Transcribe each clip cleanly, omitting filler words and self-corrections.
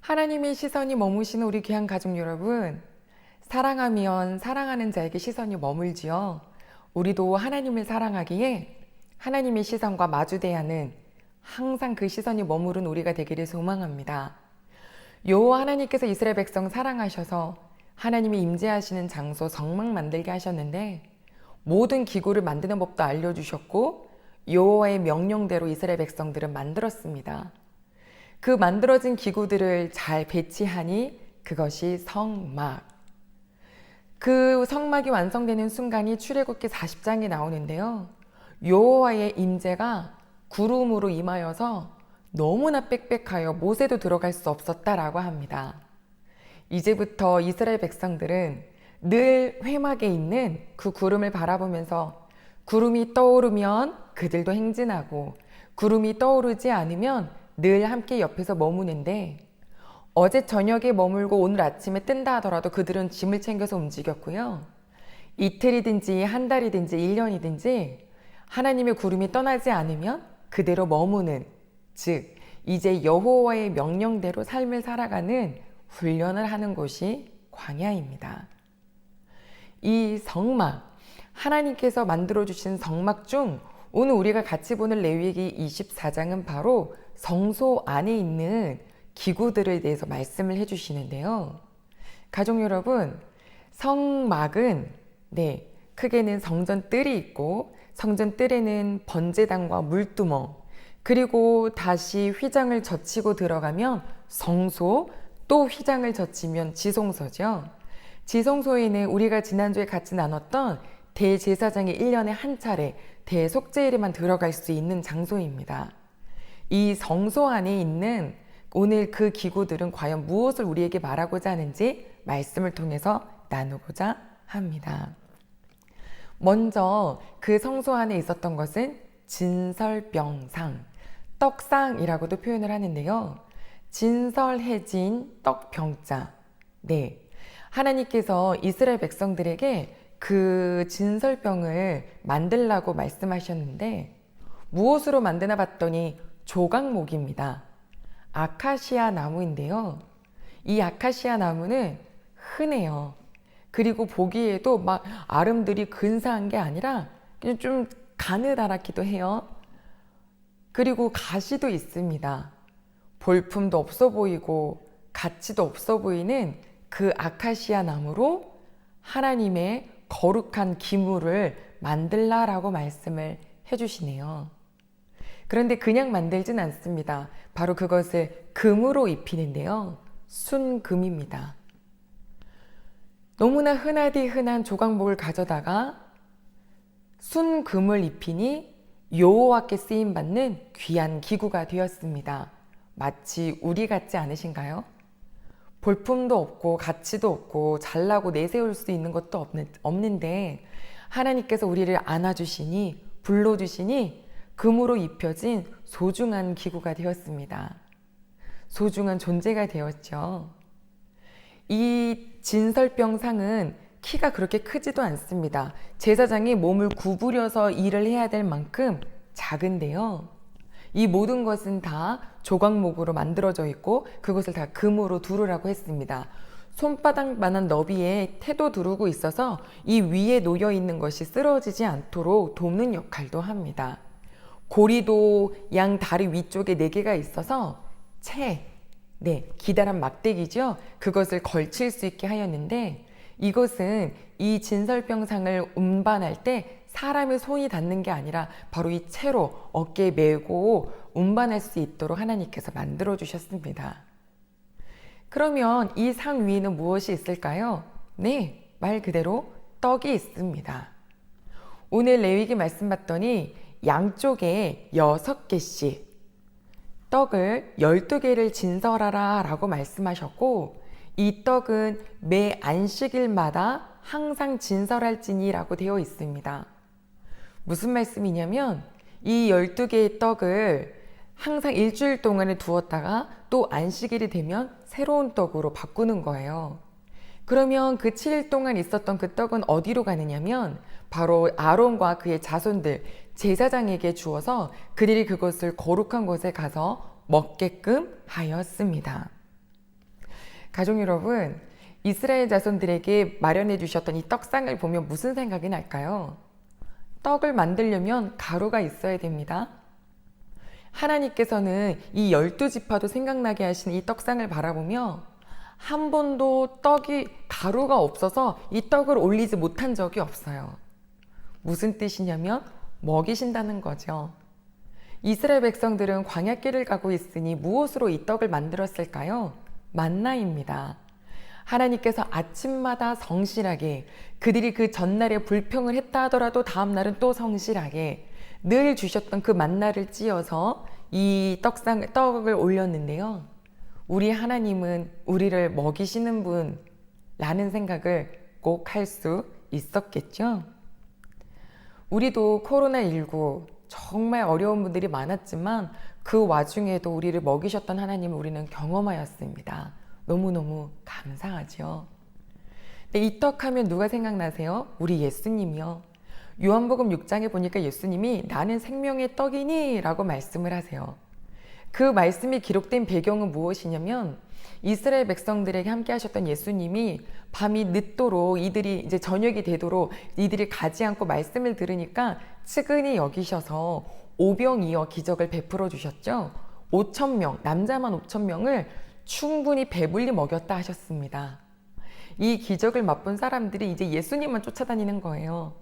하나님의 시선이 머무시는 우리 귀한 가족 여러분, 사랑하면 사랑하는 자에게 시선이 머물지요. 우리도 하나님을 사랑하기에 하나님의 시선과 마주대야 하는 항상 그 시선이 머무른 우리가 되기를 소망합니다. 여호와 하나님께서 이스라엘 백성 사랑하셔서 하나님이 임재하시는 장소 성막 만들게 하셨는데, 모든 기구를 만드는 법도 알려주셨고 여호와의 명령대로 이스라엘 백성들은 만들었습니다. 그 만들어진 기구들을 잘 배치하니 그것이 성막. 그 성막이 완성되는 순간이 출애굽기 40장에 나오는데요. 여호와의 임재가 구름으로 임하여서 너무나 빽빽하여 모세도 들어갈 수 없었다라고 합니다. 이제부터 이스라엘 백성들은 늘 회막에 있는 그 구름을 바라보면서 구름이 떠오르면 그들도 행진하고, 구름이 떠오르지 않으면 늘 함께 옆에서 머무는데, 어제 저녁에 머물고 오늘 아침에 뜬다 하더라도 그들은 짐을 챙겨서 움직였고요. 이틀이든지 한 달이든지 1년이든지 하나님의 구름이 떠나지 않으면 그대로 머무는, 즉 이제 여호와의 명령대로 삶을 살아가는 훈련을 하는 곳이 광야입니다. 이 성막, 하나님께서 만들어주신 성막 중 오늘 우리가 같이 보는 레위기 24장은 바로 성소 안에 있는 기구들에 대해서 말씀을 해주시는데요. 가족 여러분, 성막은 크게는 성전 뜰이 있고, 성전 뜰에는 번제단과 물두멍, 그리고 다시 휘장을 젖히고 들어가면 성소, 또 휘장을 젖히면 지성소죠. 지성소에는 우리가 지난주에 같이 나눴던 대제사장이 1년에 한 차례 대속죄일에만 들어갈 수 있는 장소입니다. 이 성소 안에 있는 오늘 그 기구들은 과연 무엇을 우리에게 말하고자 하는지 말씀을 통해서 나누고자 합니다. 먼저 그 성소 안에 있었던 것은 진설병상, 떡상이라고도 표현을 하는데요. 진설해진 떡병자. 하나님께서 이스라엘 백성들에게 그 진설병을 만들라고 말씀하셨는데, 무엇으로 만드나 봤더니 조각목입니다. 아카시아 나무인데요. 이 아카시아 나무는 흔해요. 그리고 보기에도 막 아름들이 근사한 게 아니라 그냥 좀 가느다랗기도 해요. 그리고 가시도 있습니다. 볼품도 없어 보이고 가치도 없어 보이는 그 아카시아 나무로 하나님의 거룩한 기물을 만들라라고 말씀을 해주시네요. 그런데 그냥 만들진 않습니다. 바로 그것을 금으로 입히는데요. 순금입니다. 너무나 흔하디 흔한 조각목을 가져다가 순금을 입히니 여호와께 쓰임받는 귀한 기구가 되었습니다. 마치 우리 같지 않으신가요? 볼품도 없고 가치도 없고 잘나고 내세울 수 있는 것도 없는데 하나님께서 우리를 안아주시니, 불러주시니 금으로 입혀진 소중한 기구가 되었습니다. 소중한 존재가 되었죠. 이 진설병상은 키가 그렇게 크지도 않습니다. 제사장이 몸을 구부려서 일을 해야 될 만큼 작은데요. 이 모든 것은 다 조각목으로 만들어져 있고 그것을 다 금으로 두르라고 했습니다. 손바닥만한 너비에 태도 두르고 있어서 이 위에 놓여 있는 것이 쓰러지지 않도록 돕는 역할도 합니다. 고리도 양 다리 위쪽에 4개가 있어서 기다란 막대기죠. 그것을 걸칠 수 있게 하였는데, 이것은 이 진설병상을 운반할 때 사람의 손이 닿는 게 아니라 바로 이 채로 어깨에 메고 운반할 수 있도록 하나님께서 만들어 주셨습니다. 그러면 이 상 위에는 무엇이 있을까요? 말 그대로 떡이 있습니다. 오늘 레위기 말씀 봤더니 양쪽에 6개씩 떡을 12개를 진설하라 라고 말씀하셨고, 이 떡은 매 안식일마다 항상 진설할지니라고 되어 있습니다. 무슨 말씀이냐면 이 12개의 떡을 항상 일주일 동안에 두었다가 또 안식일이 되면 새로운 떡으로 바꾸는 거예요. 그러면 그 7일 동안 있었던 그 떡은 어디로 가느냐면 바로 아론과 그의 자손들, 제사장에게 주어서 그들이 그것을 거룩한 곳에 가서 먹게끔 하였습니다. 가족 여러분, 이스라엘 자손들에게 마련해 주셨던 이 떡상을 보면 무슨 생각이 날까요? 떡을 만들려면 가루가 있어야 됩니다. 하나님께서는 이 12지파도 생각나게 하신 이 떡상을 바라보며 한 번도 가루가 없어서 이 떡을 올리지 못한 적이 없어요. 무슨 뜻이냐면 먹이신다는 거죠. 이스라엘 백성들은 광야길을 가고 있으니 무엇으로 이 떡을 만들었을까요? 만나입니다. 하나님께서 아침마다 성실하게, 그들이 그 전날에 불평을 했다 하더라도 다음날은 또 성실하게 늘 주셨던 그 만나를 찧어서 이 떡을 올렸는데요. 우리 하나님은 우리를 먹이시는 분라는 생각을 꼭 할 수 있었겠죠. 우리도 코로나19 정말 어려운 분들이 많았지만 그 와중에도 우리를 먹이셨던 하나님을 우리는 경험하였습니다. 너무너무 감사하죠. 이 떡 하면 누가 생각나세요? 우리 예수님이요. 요한복음 6장에 보니까 예수님이 나는 생명의 떡이니 라고 말씀을 하세요. 그 말씀이 기록된 배경은 무엇이냐면 이스라엘 백성들에게 함께 하셨던 예수님이 밤이 늦도록 이들이 이제 저녁이 되도록 이들이 가지 않고 말씀을 들으니까 측은히 여기셔서 오병이어 기적을 베풀어 주셨죠. 5,000명, 남자만 5,000명을 충분히 배불리 먹였다 하셨습니다. 이 기적을 맛본 사람들이 이제 예수님만 쫓아다니는 거예요.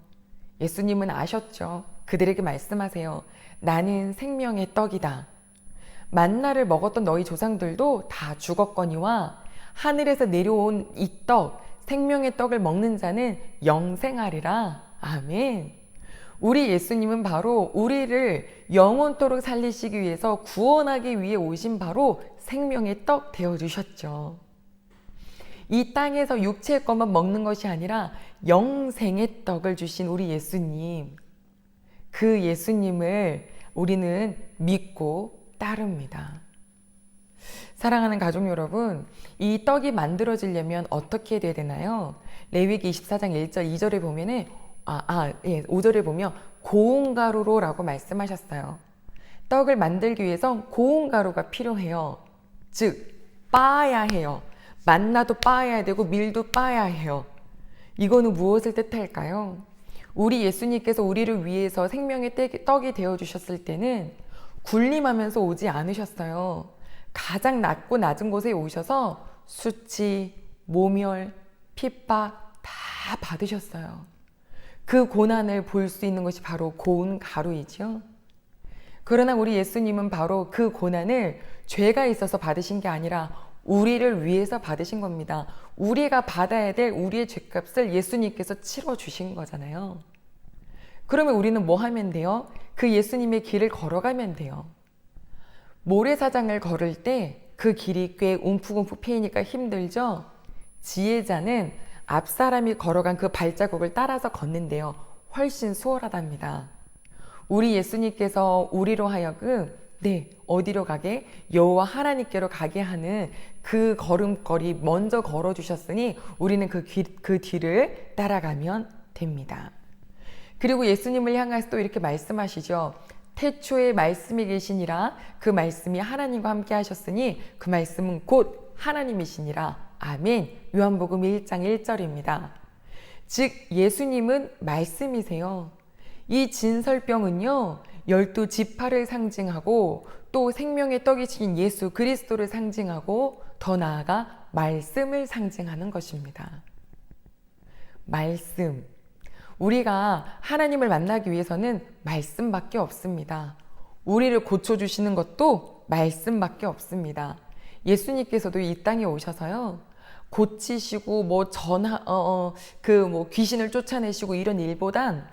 예수님은 아셨죠. 그들에게 말씀하세요. 나는 생명의 떡이다. 만나를 먹었던 너희 조상들도 다 죽었거니와 하늘에서 내려온 이 떡, 생명의 떡을 먹는 자는 영생하리라. 아멘. 우리 예수님은 바로 우리를 영원토록 살리시기 위해서 구원하기 위해 오신 바로 생명의 떡 되어주셨죠. 이 땅에서 육체의 것만 먹는 것이 아니라 영생의 떡을 주신 우리 예수님. 그 예수님을 우리는 믿고 따릅니다. 사랑하는 가족 여러분, 이 떡이 만들어지려면 어떻게 돼야 되나요? 레위기 24장 1절 2절에 보면은 5절에 보면 고운 가루로라고 말씀하셨어요. 떡을 만들기 위해서 고운 가루가 필요해요. 즉 빻아야 해요. 만나도 빻아야 되고 밀도 빻아야 해요. 이거는 무엇을 뜻할까요? 우리 예수님께서 우리를 위해서 생명의 떡이 되어주셨을 때는 군림하면서 오지 않으셨어요. 가장 낮고 낮은 곳에 오셔서 수치, 모멸, 핍박 다 받으셨어요. 그 고난을 볼 수 있는 것이 바로 고운 가루이죠. 그러나 우리 예수님은 바로 그 고난을 죄가 있어서 받으신 게 아니라 우리를 위해서 받으신 겁니다. 우리가 받아야 될 우리의 죄값을 예수님께서 치러주신 거잖아요. 그러면 우리는 뭐 하면 돼요? 그 예수님의 길을 걸어가면 돼요. 모래사장을 걸을 때 그 길이 꽤 움푹움푹 패이니까 힘들죠? 지혜자는 앞사람이 걸어간 그 발자국을 따라서 걷는데요. 훨씬 수월하답니다. 우리 예수님께서 우리로 하여금 어디로 가게? 여호와 하나님께로 가게 하는 그 걸음걸이 먼저 걸어주셨으니 우리는 그 뒤를 따라가면 됩니다. 그리고 예수님을 향해서 또 이렇게 말씀하시죠. 태초에 말씀이 계시니라. 그 말씀이 하나님과 함께 하셨으니 그 말씀은 곧 하나님이시니라. 아멘. 요한복음 1장 1절입니다. 즉 예수님은 말씀이세요. 이 진설병은요 12지파를 상징하고 또 생명의 떡이신 예수 그리스도를 상징하고 더 나아가 말씀을 상징하는 것입니다. 말씀. 우리가 하나님을 만나기 위해서는 말씀밖에 없습니다. 우리를 고쳐주시는 것도 말씀밖에 없습니다. 예수님께서도 이 땅에 오셔서요. 고치시고 귀신을 쫓아내시고 이런 일보단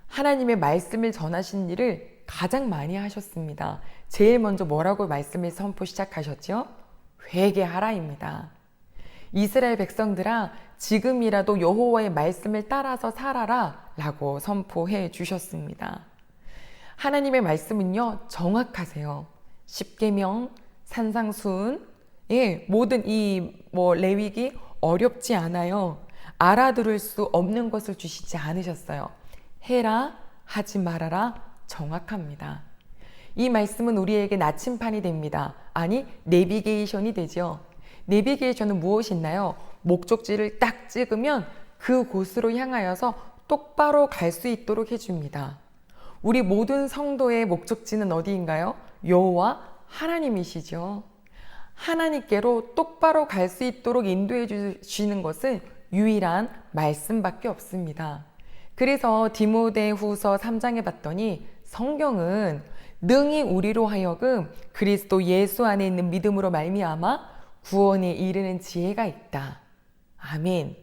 하나님의 말씀을 전하신 일을 가장 많이 하셨습니다. 제일 먼저 뭐라고 말씀을 선포 시작하셨죠? 회개하라입니다. 이스라엘 백성들아 지금이라도 여호와의 말씀을 따라서 살아라 라고 선포해 주셨습니다. 하나님의 말씀은요 정확하세요. 십계명, 산상수훈, 모든 레위기 어렵지 않아요. 알아들을 수 없는 것을 주시지 않으셨어요. 해라, 하지 말아라 정확합니다. 이 말씀은 우리에게 나침판이 됩니다. 아니 내비게이션이 되죠. 내비게이션은 무엇이 있나요? 목적지를 딱 찍으면 그곳으로 향하여서 똑바로 갈 수 있도록 해줍니다. 우리 모든 성도의 목적지는 어디인가요? 여호와 하나님이시죠. 하나님께로 똑바로 갈 수 있도록 인도해 주시는 것은 유일한 말씀밖에 없습니다. 그래서 디모데후서 3장에 봤더니 성경은 능히 우리로 하여금 그리스도 예수 안에 있는 믿음으로 말미암아 구원에 이르는 지혜가 있다. 아멘.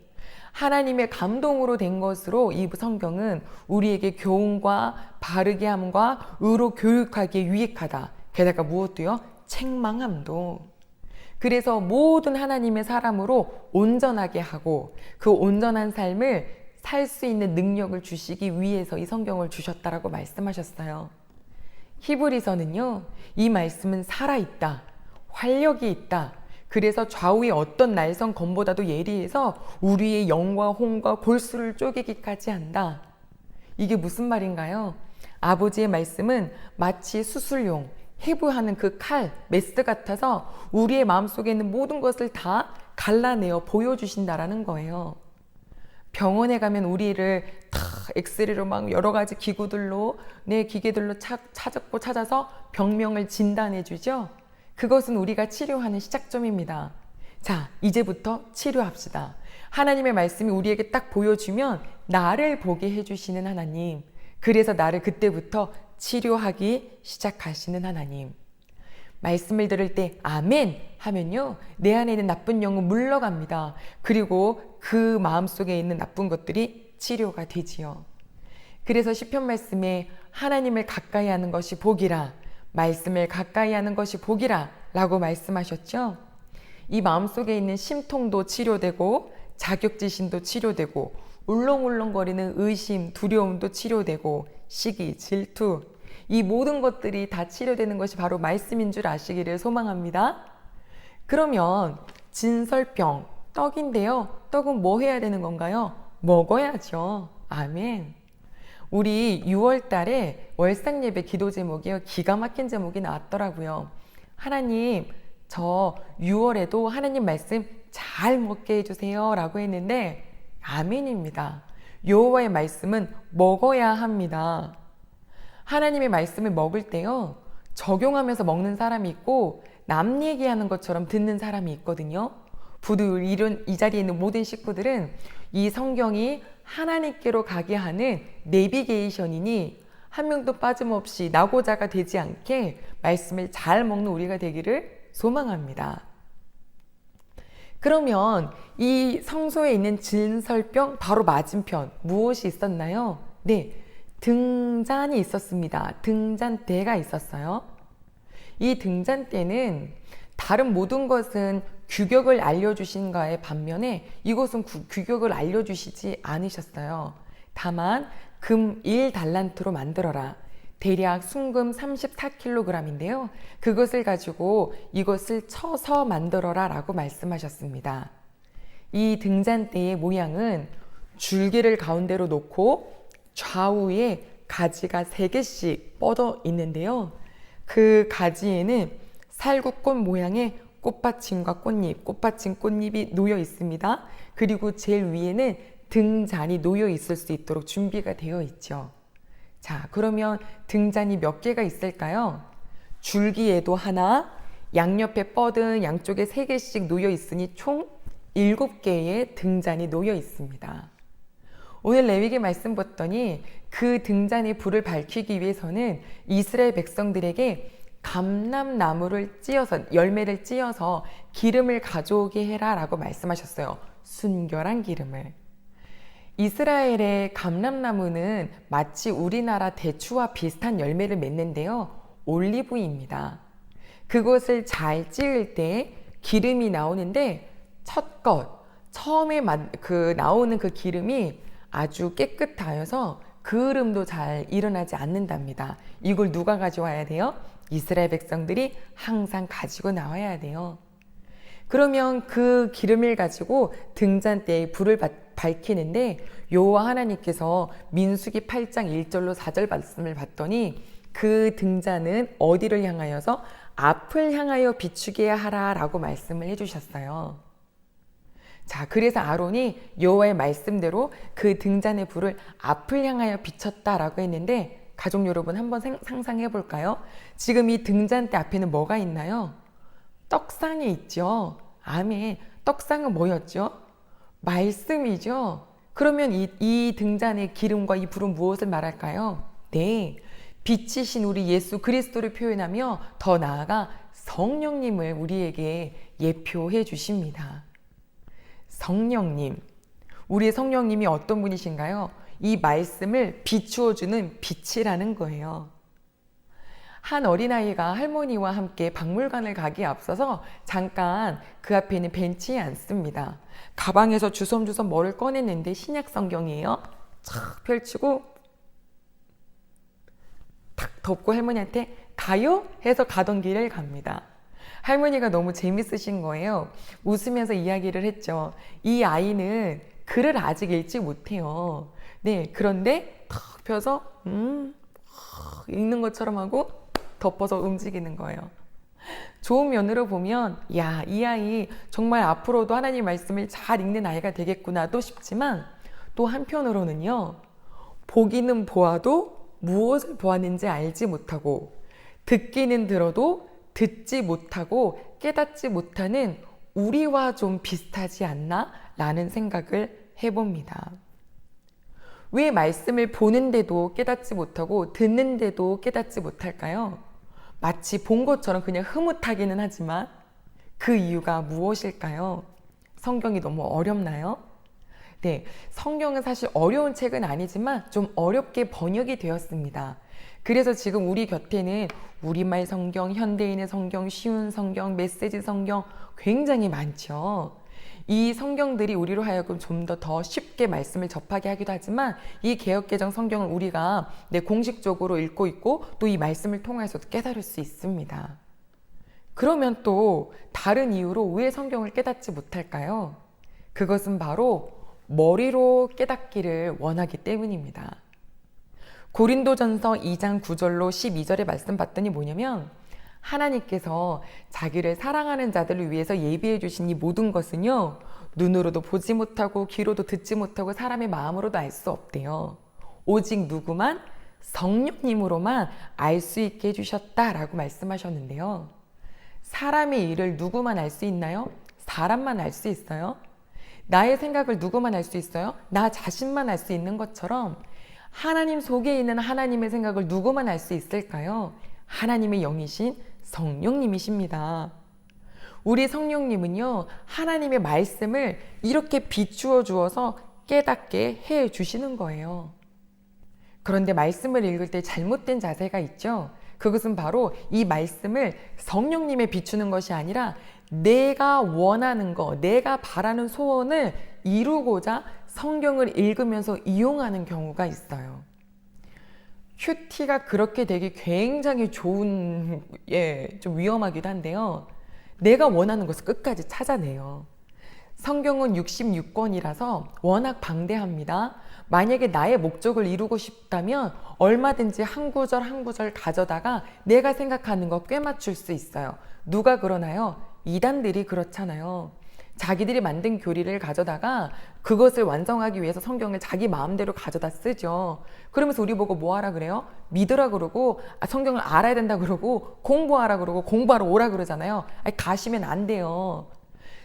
하나님의 감동으로 된 것으로 이 성경은 우리에게 교훈과 바르게 함과 의로 교육하기에 유익하다. 게다가 무엇도요? 책망함도. 그래서 모든 하나님의 사람으로 온전하게 하고 그 온전한 삶을 살 수 있는 능력을 주시기 위해서 이 성경을 주셨다라고 말씀하셨어요. 히브리서는요, 이 말씀은 살아있다, 활력이 있다. 그래서 좌우의 어떤 날선 검보다도 예리해서 우리의 영과 혼과 골수를 쪼개기까지 한다. 이게 무슨 말인가요? 아버지의 말씀은 마치 수술용, 해부하는 그 칼, 메스 같아서 우리의 마음속에 있는 모든 것을 다 갈라내어 보여주신다라는 거예요. 병원에 가면 우리를 다 엑스레이로 막 여러 가지 기구들로, 기계들로 찾아서 병명을 진단해 주죠. 그것은 우리가 치료하는 시작점입니다. 자, 이제부터 치료합시다. 하나님의 말씀이 우리에게 딱 보여주면 나를 보게 해주시는 하나님. 그래서 나를 그때부터 치료하기 시작하시는 하나님. 말씀을 들을 때 아멘 하면요, 내 안에 있는 나쁜 영은 물러갑니다. 그리고 그 마음속에 있는 나쁜 것들이 치료가 되지요. 그래서 시편 말씀에 하나님을 가까이 하는 것이 복이라, 말씀을 가까이 하는 것이 복이라 라고 말씀하셨죠. 이 마음속에 있는 심통도 치료되고 자격지심도 치료되고 울렁울렁거리는 의심, 두려움도 치료되고 시기, 질투, 이 모든 것들이 다 치료되는 것이 바로 말씀인 줄 아시기를 소망합니다. 그러면 진설병, 떡인데요. 떡은 뭐 해야 되는 건가요? 먹어야죠. 아멘. 우리 6월 달에 월상 예배 기도 제목이요, 기가 막힌 제목이 나왔더라고요. 하나님, 저 6월에도 하나님 말씀 잘 먹게 해주세요 라고 했는데 아멘입니다. 여호와의 말씀은 먹어야 합니다. 하나님의 말씀을 먹을 때요, 적용하면서 먹는 사람이 있고 남 얘기하는 것처럼 듣는 사람이 있거든요. 부디 이 자리에 있는 모든 식구들은 이 성경이 하나님께로 가게 하는 내비게이션이니 한 명도 빠짐없이 나고자가 되지 않게 말씀을 잘 먹는 우리가 되기를 소망합니다. 그러면 이 성소에 있는 진설병 바로 맞은편 무엇이 있었나요? 네, 등잔이 있었습니다. 등잔대가 있었어요. 이 등잔대는 다른 모든 것은 규격을 알려주신 거에 반면에 이것은 규격을 알려주시지 않으셨어요. 다만 금 1달란트로 만들어라. 대략 순금 34kg인데요. 그것을 가지고 이것을 쳐서 만들어라 라고 말씀하셨습니다. 이 등잔대의 모양은 줄기를 가운데로 놓고 좌우에 가지가 3개씩 뻗어 있는데요. 그 가지에는 살구꽃 모양의 꽃받침과 꽃잎, 꽃받침 꽃잎이 놓여 있습니다. 그리고 제일 위에는 등잔이 놓여 있을 수 있도록 준비가 되어 있죠. 자, 그러면 등잔이 몇 개가 있을까요? 줄기에도 하나, 양옆에 뻗은 양쪽에 3개씩 놓여 있으니 총 7개의 등잔이 놓여 있습니다. 오늘 레위기 말씀 봤더니 그 등잔의 불을 밝히기 위해서는 이스라엘 백성들에게 감람나무를 찧어서, 열매를 찧어서 기름을 가져오게 해라 라고 말씀하셨어요. 순결한 기름을. 이스라엘의 감람나무는 마치 우리나라 대추와 비슷한 열매를 맺는데요. 올리브입니다. 그것을 잘 찧을 때 기름이 나오는데 처음에 나오는 그 기름이 아주 깨끗하여서 그을음도 잘 일어나지 않는답니다. 이걸 누가 가져와야 돼요? 이스라엘 백성들이 항상 가지고 나와야 돼요. 그러면 그 기름을 가지고 등잔대에 불을 밝히는데 여호와 하나님께서 민수기 8장 1절로 4절 말씀을 봤더니 그 등잔은 어디를 향하여서 앞을 향하여 비추게 하라 라고 말씀을 해주셨어요. 자, 그래서 아론이 여호와의 말씀대로 그 등잔의 불을 앞을 향하여 비췄다라고 했는데 가족 여러분 한번 상상해 볼까요? 지금 이 등잔대 앞에는 뭐가 있나요? 떡상이 있죠. 아멘. 떡상은 뭐였죠? 말씀이죠. 그러면 이 등잔의 기름과 이 불은 무엇을 말할까요? 네, 빛이신 우리 예수 그리스도를 표현하며 더 나아가 성령님을 우리에게 예표해 주십니다. 성령님, 우리의 성령님이 어떤 분이신가요? 이 말씀을 비추어주는 빛이라는 거예요. 한 어린아이가 할머니와 함께 박물관을 가기에 앞서서 잠깐 그 앞에 있는 벤치에 앉습니다. 가방에서 주섬주섬 뭐를 꺼냈는데 신약 성경이에요. 쫙 펼치고 탁 덮고 할머니한테 가요? 해서 가던 길을 갑니다. 할머니가 너무 재밌으신 거예요. 웃으면서 이야기를 했죠. 이 아이는 글을 아직 읽지 못해요. 네, 그런데 탁 펴서 읽는 것처럼 하고 덮어서 움직이는 거예요. 좋은 면으로 보면 야, 이 아이 정말 앞으로도 하나님 말씀을 잘 읽는 아이가 되겠구나도 싶지만 또 한편으로는요. 보기는 보아도 무엇을 보았는지 알지 못하고 듣기는 들어도 듣지 못하고 깨닫지 못하는 우리와 좀 비슷하지 않나? 라는 생각을 해봅니다. 왜 말씀을 보는데도 깨닫지 못하고 듣는데도 깨닫지 못할까요? 마치 본 것처럼 그냥 흐뭇하기는 하지만 그 이유가 무엇일까요? 성경이 너무 어렵나요? 네, 성경은 사실 어려운 책은 아니지만 좀 어렵게 번역이 되었습니다. 그래서 지금 우리 곁에는 우리말 성경, 현대인의 성경, 쉬운 성경, 메시지 성경 굉장히 많죠. 이 성경들이 우리로 하여금 좀 더 쉽게 말씀을 접하게 하기도 하지만 이 개역개정 성경을 우리가 공식적으로 읽고 있고 또 이 말씀을 통해서도 깨달을 수 있습니다. 그러면 또 다른 이유로 왜 성경을 깨닫지 못할까요? 그것은 바로 머리로 깨닫기를 원하기 때문입니다. 고린도전서 2장 9절로 12절의 말씀 봤더니 뭐냐면 하나님께서 자기를 사랑하는 자들을 위해서 예비해 주신 이 모든 것은요. 눈으로도 보지 못하고 귀로도 듣지 못하고 사람의 마음으로도 알 수 없대요. 오직 누구만? 성령님으로만 알 수 있게 해주셨다라고 말씀하셨는데요. 사람의 일을 누구만 알 수 있나요? 사람만 알 수 있어요? 나의 생각을 누구만 알 수 있어요? 나 자신만 알 수 있는 것처럼 하나님 속에 있는 하나님의 생각을 누구만 알 수 있을까요? 하나님의 영이신 성령님이십니다. 우리 성령님은요, 하나님의 말씀을 이렇게 비추어 주어서 깨닫게 해 주시는 거예요. 그런데 말씀을 읽을 때 잘못된 자세가 있죠. 그것은 바로 이 말씀을 성령님에 비추는 것이 아니라 내가 원하는 거, 내가 바라는 소원을 이루고자 성경을 읽으면서 이용하는 경우가 있어요. 큐티가 그렇게 되기 굉장히 좋은, 좀 위험하기도 한데요. 내가 원하는 것을 끝까지 찾아내요. 성경은 66권이라서 워낙 방대합니다. 만약에 나의 목적을 이루고 싶다면 얼마든지 한 구절 한 구절 가져다가 내가 생각하는 거 꽤 맞출 수 있어요. 누가 그러나요? 이단들이 그렇잖아요. 자기들이 만든 교리를 가져다가 그것을 완성하기 위해서 성경을 자기 마음대로 가져다 쓰죠. 그러면서 우리 보고 뭐 하라 그래요? 믿으라 그러고 성경을 알아야 된다 그러고 공부하라 그러고 공부하러 오라 그러잖아요. 아니, 가시면 안 돼요.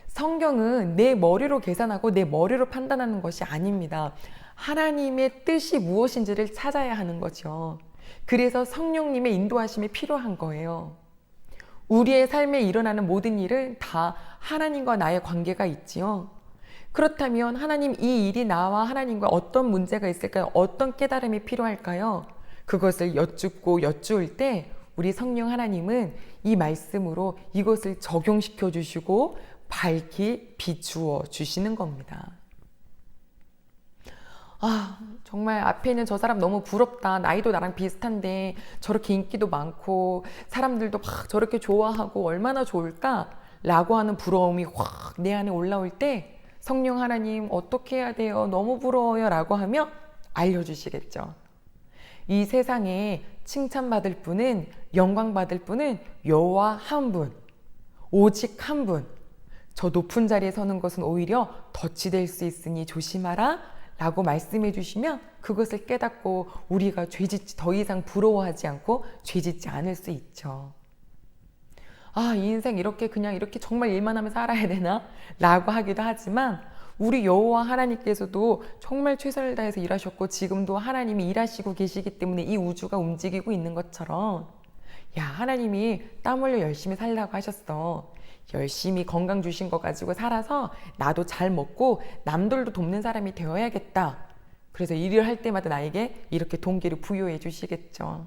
성경은 내 머리로 계산하고 내 머리로 판단하는 것이 아닙니다. 하나님의 뜻이 무엇인지를 찾아야 하는 거죠. 그래서 성령님의 인도하심이 필요한 거예요. 우리의 삶에 일어나는 모든 일은 다 하나님과 나의 관계가 있지요. 그렇다면 하나님, 이 일이 나와 하나님과 어떤 문제가 있을까요? 어떤 깨달음이 필요할까요? 그것을 여쭙고 여쭈을 때 우리 성령 하나님은 이 말씀으로 이것을 적용시켜 주시고 밝히 비추어 주시는 겁니다. 정말 앞에 있는 저 사람 너무 부럽다. 나이도 나랑 비슷한데 저렇게 인기도 많고 사람들도 막 저렇게 좋아하고 얼마나 좋을까? 라고 하는 부러움이 확 내 안에 올라올 때 성령 하나님 어떻게 해야 돼요? 너무 부러워요. 라고 하며 알려주시겠죠. 이 세상에 칭찬받을 분은, 영광받을 분은 여호와 한 분, 오직 한 분. 저 높은 자리에 서는 것은 오히려 덫이 될 수 있으니 조심하라 라고 말씀해 주시면 그것을 깨닫고 우리가 죄짓지, 더 이상 부러워하지 않고 죄짓지 않을 수 있죠. 아, 이 인생 이렇게 그냥 이렇게 정말 일만 하면 살아야 되나? 라고 하기도 하지만 우리 여호와 하나님께서도 정말 최선을 다해서 일하셨고 지금도 하나님이 일하시고 계시기 때문에 이 우주가 움직이고 있는 것처럼, 야, 하나님이 땀 흘려 열심히 살라고 하셨어. 열심히 건강 주신 거 가지고 살아서 나도 잘 먹고 남들도 돕는 사람이 되어야겠다. 그래서 일을 할 때마다 나에게 이렇게 동기를 부여해 주시겠죠.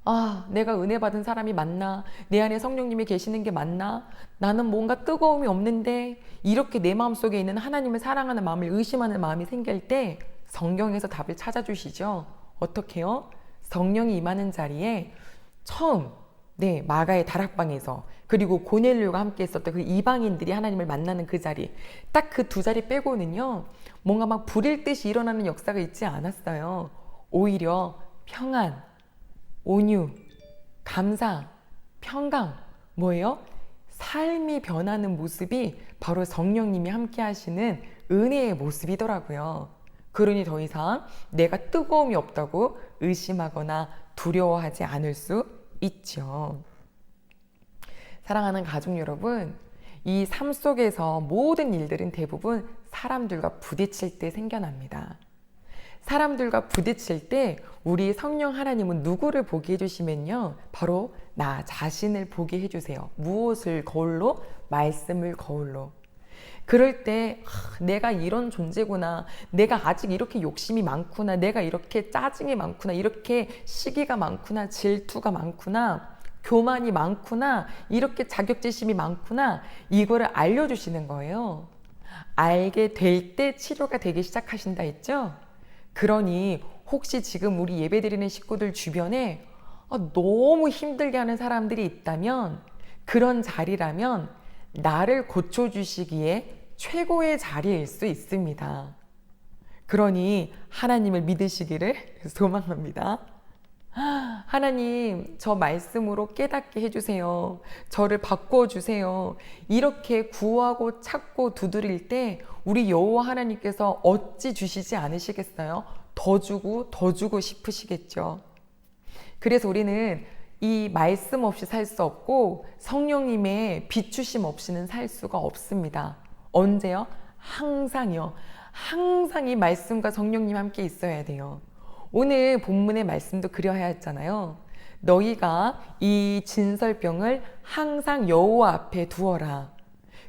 아, 내가 은혜 받은 사람이 맞나? 내 안에 성령님이 계시는 게 맞나? 나는 뭔가 뜨거움이 없는데, 이렇게 내 마음속에 있는 하나님을 사랑하는 마음을 의심하는 마음이 생길 때 성경에서 답을 찾아주시죠. 어떻게요? 성령이 임하는 자리에 처음 마가의 다락방에서, 그리고 고넬료가 함께 있었던 그 이방인들이 하나님을 만나는 그 자리, 딱 그 두 자리 빼고는요, 뭔가 막 불일 듯이 일어나는 역사가 있지 않았어요. 오히려 평안, 온유, 감사, 평강, 뭐예요? 삶이 변하는 모습이 바로 성령님이 함께 하시는 은혜의 모습이더라고요. 그러니 더 이상 내가 뜨거움이 없다고 의심하거나 두려워하지 않을 수 있죠. 사랑하는 가족 여러분, 이 삶 속에서 모든 일들은 대부분 사람들과 부딪힐 때 생겨납니다. 사람들과 부딪힐 때 우리 성령 하나님은 누구를 보게 해주시면요, 바로 나 자신을 보게 해주세요. 무엇을 거울로? 말씀을 거울로. 그럴 때 내가 이런 존재구나, 내가 아직 이렇게 욕심이 많구나, 내가 이렇게 짜증이 많구나, 이렇게 시기가 많구나, 질투가 많구나, 교만이 많구나, 이렇게 자격지심이 많구나, 이거를 알려주시는 거예요. 알게 될 때 치료가 되기 시작하신다 했죠? 그러니 혹시 지금 우리 예배드리는 식구들 주변에 너무 힘들게 하는 사람들이 있다면, 그런 자리라면 나를 고쳐주시기에 최고의 자리일 수 있습니다. 그러니 하나님을 믿으시기를 소망합니다. 하나님, 저 말씀으로 깨닫게 해주세요. 저를 바꿔주세요. 이렇게 구하고 찾고 두드릴 때 우리 여호와 하나님께서 어찌 주시지 않으시겠어요? 더 주고 싶으시겠죠. 그래서 우리는 이 말씀 없이 살 수 없고 성령님의 비추심 없이는 살 수가 없습니다. 언제요? 항상요. 항상 이 말씀과 성령님 함께 있어야 돼요. 오늘 본문의 말씀도 그려야 했잖아요. 너희가 이 진설병을 항상 여호와 앞에 두어라.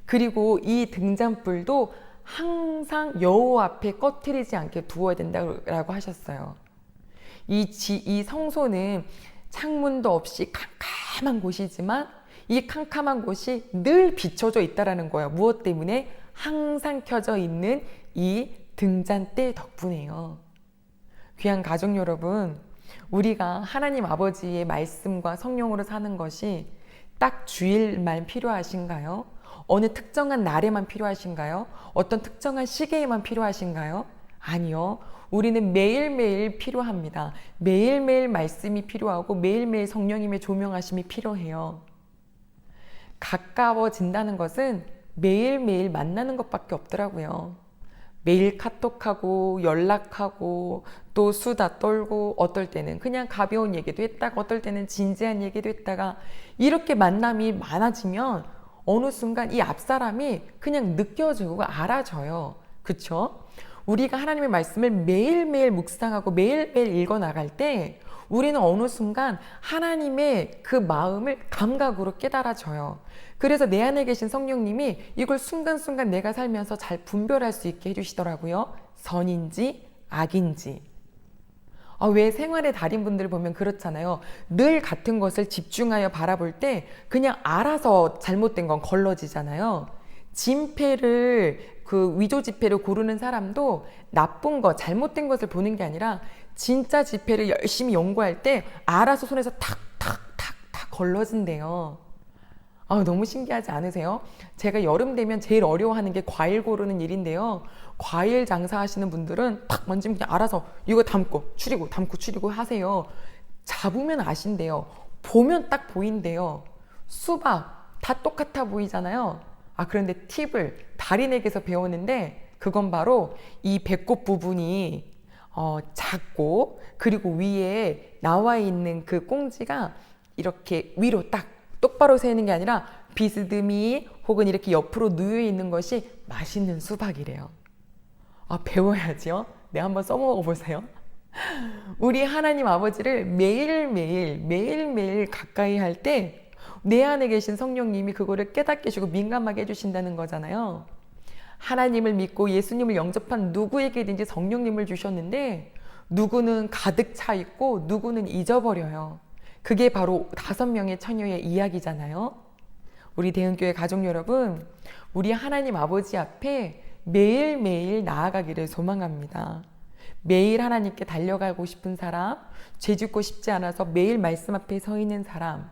그리고 이 등잔불도 항상 여호와 앞에 꺼트리지 않게 두어야 된다고 하셨어요. 이 성소는 창문도 없이 캄캄한 곳이지만 이 캄캄한 곳이 늘 비춰져 있다라는 거예요. 무엇 때문에? 항상 켜져 있는 이 등잔대 덕분에요. 귀한 가족 여러분, 우리가 하나님 아버지의 말씀과 성령으로 사는 것이 딱 주일만 필요하신가요? 어느 특정한 날에만 필요하신가요? 어떤 특정한 시기에만 필요하신가요? 아니요. 우리는 매일매일 필요합니다. 매일매일 말씀이 필요하고 매일매일 성령님의 조명하심이 필요해요. 가까워진다는 것은 매일매일 만나는 것밖에 없더라고요. 매일 카톡하고 연락하고 또 수다 떨고, 어떨 때는 그냥 가벼운 얘기도 했다가 어떨 때는 진지한 얘기도 했다가, 이렇게 만남이 많아지면 어느 순간 이 앞사람이 그냥 느껴지고 알아져요. 그쵸? 우리가 하나님의 말씀을 매일매일 묵상하고 매일매일 읽어나갈 때 우리는 어느 순간 하나님의 그 마음을 감각으로 깨달아져요. 그래서 내 안에 계신 성령님이 이걸 순간순간 내가 살면서 잘 분별할 수 있게 해주시더라고요. 선인지 악인지. 왜 생활의 달인분들 보면 그렇잖아요. 늘 같은 것을 집중하여 바라볼 때 그냥 알아서 잘못된 건 걸러지잖아요. 진패를, 그 위조 지폐를 고르는 사람도 나쁜 것, 잘못된 것을 보는 게 아니라 진짜 지폐를 열심히 연구할 때 알아서 손에서 탁탁탁탁 걸러진대요. 너무 신기하지 않으세요? 제가 여름 되면 제일 어려워하는 게 과일 고르는 일인데요. 과일 장사하시는 분들은 탁 만지면 그냥 알아서 이거 담고 추리고 하세요. 잡으면 아신대요. 보면 딱 보인대요. 수박 다 똑같아 보이잖아요. 그런데 팁을 달인에게서 배웠는데 그건 바로 이 배꼽 부분이 작고, 그리고 위에 나와 있는 그 꽁지가 이렇게 위로 딱 똑바로 세는 게 아니라 비스듬히 혹은 이렇게 옆으로 누워 있는 것이 맛있는 수박이래요. 배워야지요. 네, 한번 써먹어 보세요. 우리 하나님 아버지를 매일매일 가까이 할 때 내 안에 계신 성령님이 그거를 깨닫게 해주고 민감하게 해주신다는 거잖아요. 하나님을 믿고 예수님을 영접한 누구에게든지 성령님을 주셨는데 누구는 가득 차 있고 누구는 잊어버려요. 그게 바로 5명의 처녀의 이야기잖아요. 우리 대은교회 가족 여러분, 우리 하나님 아버지 앞에 매일매일 나아가기를 소망합니다. 매일 하나님께 달려가고 싶은 사람, 죄 짓고 싶지 않아서 매일 말씀 앞에 서 있는 사람,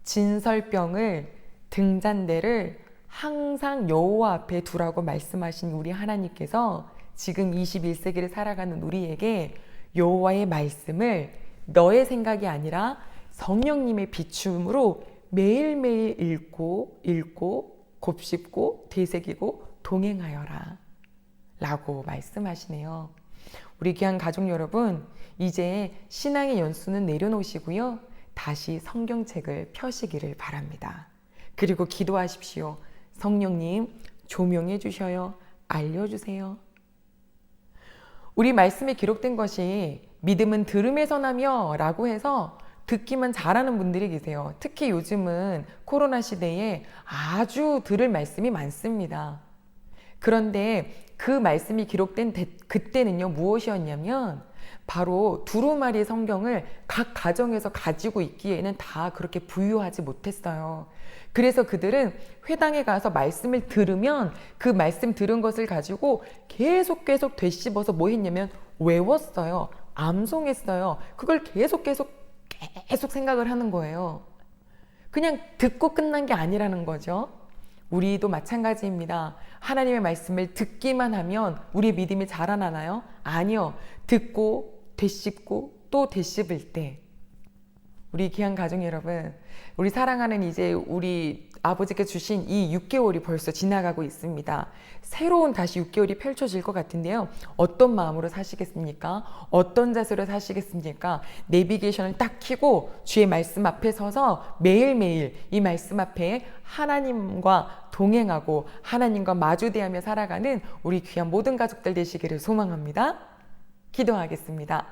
진설병을, 등잔대를 항상 여호와 앞에 두라고 말씀하신 우리 하나님께서 지금 21세기를 살아가는 우리에게 여호와의 말씀을 너의 생각이 아니라 성령님의 비춤으로 매일매일 읽고 곱씹고 되새기고 동행하여라 라고 말씀하시네요. 우리 귀한 가족 여러분, 이제 신앙의 연수는 내려놓으시고요. 다시 성경책을 펴시기를 바랍니다. 그리고 기도하십시오. 성령님, 조명해 주셔요. 알려주세요. 우리 말씀에 기록된 것이 믿음은 들음에서 나며 라고 해서 듣기만 잘하는 분들이 계세요. 특히 요즘은 코로나 시대에 아주 들을 말씀이 많습니다. 그런데 그 말씀이 기록된 그때는요, 무엇이었냐면 바로 두루마리 성경을 각 가정에서 가지고 있기에는 다 그렇게 부유하지 못했어요. 그래서 그들은 회당에 가서 말씀을 들으면 그 말씀 들은 것을 가지고 계속 되씹어서 뭐 했냐면 외웠어요. 암송했어요. 그걸 계속 생각을 하는 거예요. 그냥 듣고 끝난 게 아니라는 거죠. 우리도 마찬가지입니다. 하나님의 말씀을 듣기만 하면 우리의 믿음이 자라나나요? 아니요. 듣고 되씹고 또 되씹을 때 우리 귀한 가족 여러분, 우리 사랑하는 이제 우리 아버지께 주신 이 6개월이 벌써 지나가고 있습니다. 새로운 다시 6개월이 펼쳐질 것 같은데요. 어떤 마음으로 사시겠습니까? 어떤 자세로 사시겠습니까? 내비게이션을 딱 켜고 주의 말씀 앞에 서서 매일매일 이 말씀 앞에 하나님과 동행하고 하나님과 마주대하며 살아가는 우리 귀한 모든 가족들 되시기를 소망합니다. 기도하겠습니다.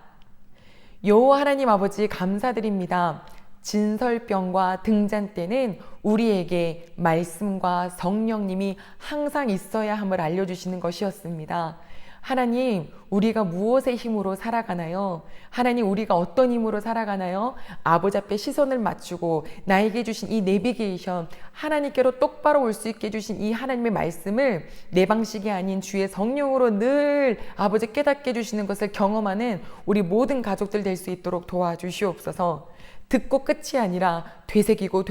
여호와 하나님 아버지 감사드립니다. 진설병과 등잔대는 우리에게 말씀과 성령님이 항상 있어야 함을 알려주시는 것이었습니다. 하나님, 우리가 무엇의 힘으로 살아가나요? 하나님, 우리가 어떤 힘으로 살아가나요? 아버지 앞에 시선을 맞추고 나에게 주신 이 내비게이션, 하나님께로 똑바로 올 수 있게 해주신 이 하나님의 말씀을 내 방식이 아닌 주의 성령으로 늘 아버지 깨닫게 해주시는 것을 경험하는 우리 모든 가족들 될 수 있도록 도와주시옵소서. 듣고 끝이 아니라 되새기고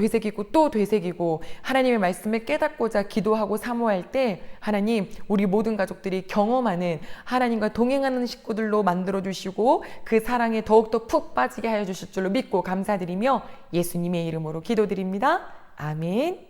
또 되새기고 하나님의 말씀을 깨닫고자 기도하고 사모할 때 하나님, 우리 모든 가족들이 경험하는 하나님과 동행하는 식구들로 만들어주시고 그 사랑에 더욱더 푹 빠지게 하여 주실 줄로 믿고 감사드리며 예수님의 이름으로 기도드립니다. 아멘.